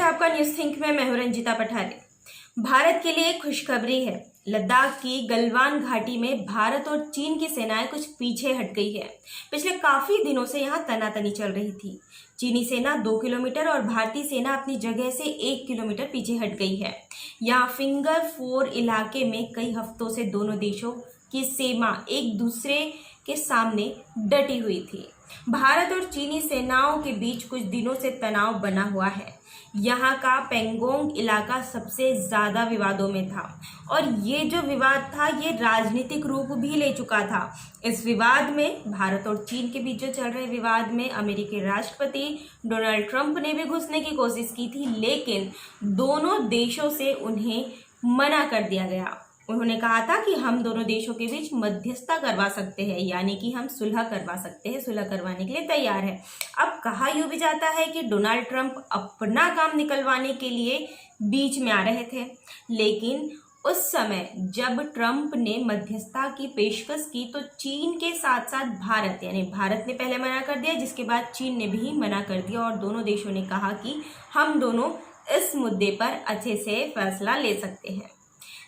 है आपका news think में। मैं हूं रंजिता पठारे। भारत के लिए खुशखबरी है। लद्दाख की गलवान घाटी में भारत और चीन की सेनाएं कुछ पीछे हट गई है। पिछले काफी दिनों से यहां तनातनी चल रही थी। चीनी सेना 2 किलोमीटर और भारतीय सेना अपनी जगह से 1 किलोमीटर पीछे हट गई है। यहाँ फिंगर 4 इलाके में कई हफ्तों से दोनों देशों की सेना एक दूसरे के सामने डटी हुई थी। भारत और चीनी सेनाओं के बीच कुछ दिनों से तनाव बना हुआ है। यहाँ का पेंगोंग इलाका सबसे ज्यादा विवादों में था और ये जो विवाद था ये राजनीतिक रूप भी ले चुका था। इस विवाद में भारत और चीन के बीच जो चल रहे विवाद में अमेरिकी राष्ट्रपति डोनाल्ड ट्रंप ने भी घुसने की कोशिश की थी, लेकिन दोनों देशों से उन्हें मना कर दिया गया। उन्होंने कहा था कि हम दोनों देशों के बीच मध्यस्थता करवा सकते हैं, यानी कि हम सुलह करवा सकते हैं, सुलह करवाने के लिए तैयार है। अब कहा यूं भी जाता है कि डोनाल्ड ट्रंप अपना काम निकलवाने के लिए बीच में आ रहे थे, लेकिन उस समय जब ट्रंप ने मध्यस्थता की पेशकश की तो चीन के साथ साथ भारत, यानी भारत ने पहले मना कर दिया, जिसके बाद चीन ने भी मना कर दिया और दोनों देशों ने कहा कि हम दोनों इस मुद्दे पर अच्छे से फैसला ले सकते हैं।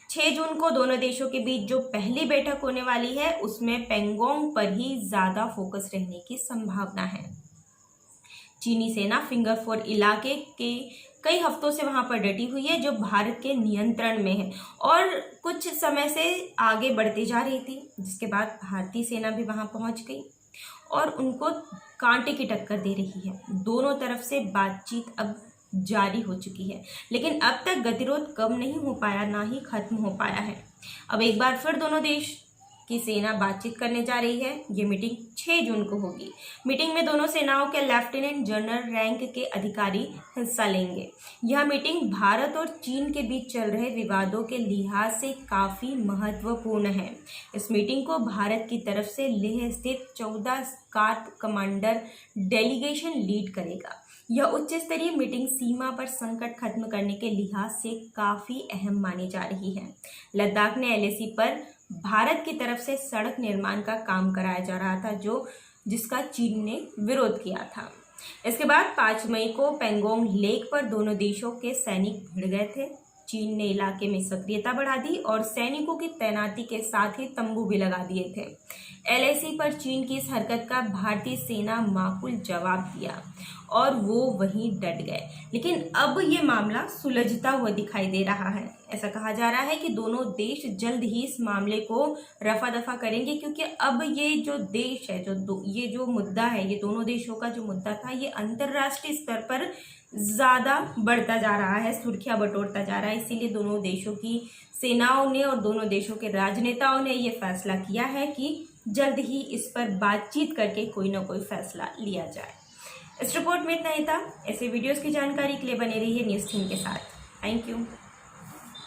6 जून को दोनों देशों के बीच जो पहली बैठक होने वाली है उसमें पेंगोंग पर ही ज्यादा फोकस रहने की संभावना है। चीनी सेना फिंगर 4 इलाके के कई हफ्तों से वहां पर डटी हुई है, जो भारत के नियंत्रण में है और कुछ समय से आगे बढ़ती जा रही थी, जिसके बाद भारतीय सेना भी वहां पहुंच गई और उनको कांटे की टक्कर दे रही है। दोनों तरफ से बातचीत अब जारी हो चुकी है, लेकिन अब तक गतिरोध कम नहीं हो पाया, ना ही खत्म हो पाया है। अब एक बार फिर दोनों देश की सेना बातचीत करने जा रही है। ये मीटिंग 6 जून को होगी। मीटिंग में दोनों सेनाओं के लेफ्टिनेंट जनरल रैंक के अधिकारी हिस्सा लेंगे। यह मीटिंग भारत और चीन के बीच चल रहे विवादों के लिहाज से काफी महत्वपूर्ण है। इस मीटिंग को भारत की तरफ से लेह स्थित 14 स्कार्प कमांडर डेलीगेशन लीड करेगा। यह उच्च स्तरीय मीटिंग सीमा पर संकट खत्म करने के लिहाज से काफी अहम मानी जा रही है। लद्दाख ने एलएसी पर भारत की तरफ से सड़क निर्माण का काम कराया जा रहा था, जिसका चीन ने विरोध किया था। इसके बाद 5 मई को पेंगोंग लेक पर दोनों देशों के सैनिक भिड़ गए थे। चीन ने इलाके में सक्रियता बढ़ा दी और सैनिकों की तैनाती के साथ ही तंबू भी लगा दिए थे। एलएसी पर चीन की इस हरकत का भारतीय सेना माकूल जवाब दिया और वो वहीं डट गए, लेकिन अब ये मामला सुलझता हुआ दिखाई दे रहा है। ऐसा कहा जा रहा है कि दोनों देश जल्द ही इस मामले को रफा दफा करेंगे, क्योंकि अब ये जो देश है, ये जो मुद्दा है, ये दोनों देशों का जो मुद्दा था, ये अंतर्राष्ट्रीय स्तर पर ज्यादा बढ़ता जा रहा है, सुर्खियां बटोरता जा रहा है। इसीलिए दोनों देशों की सेनाओं ने और दोनों देशों के राजनेताओं ने ये फैसला किया है कि जल्द ही इस पर बातचीत करके कोई ना कोई फैसला लिया जाए। इस रिपोर्ट में इतना ही था। ऐसे वीडियोस की जानकारी के लिए बने रहिए न्यूज़ थिंक के साथ। Thank you.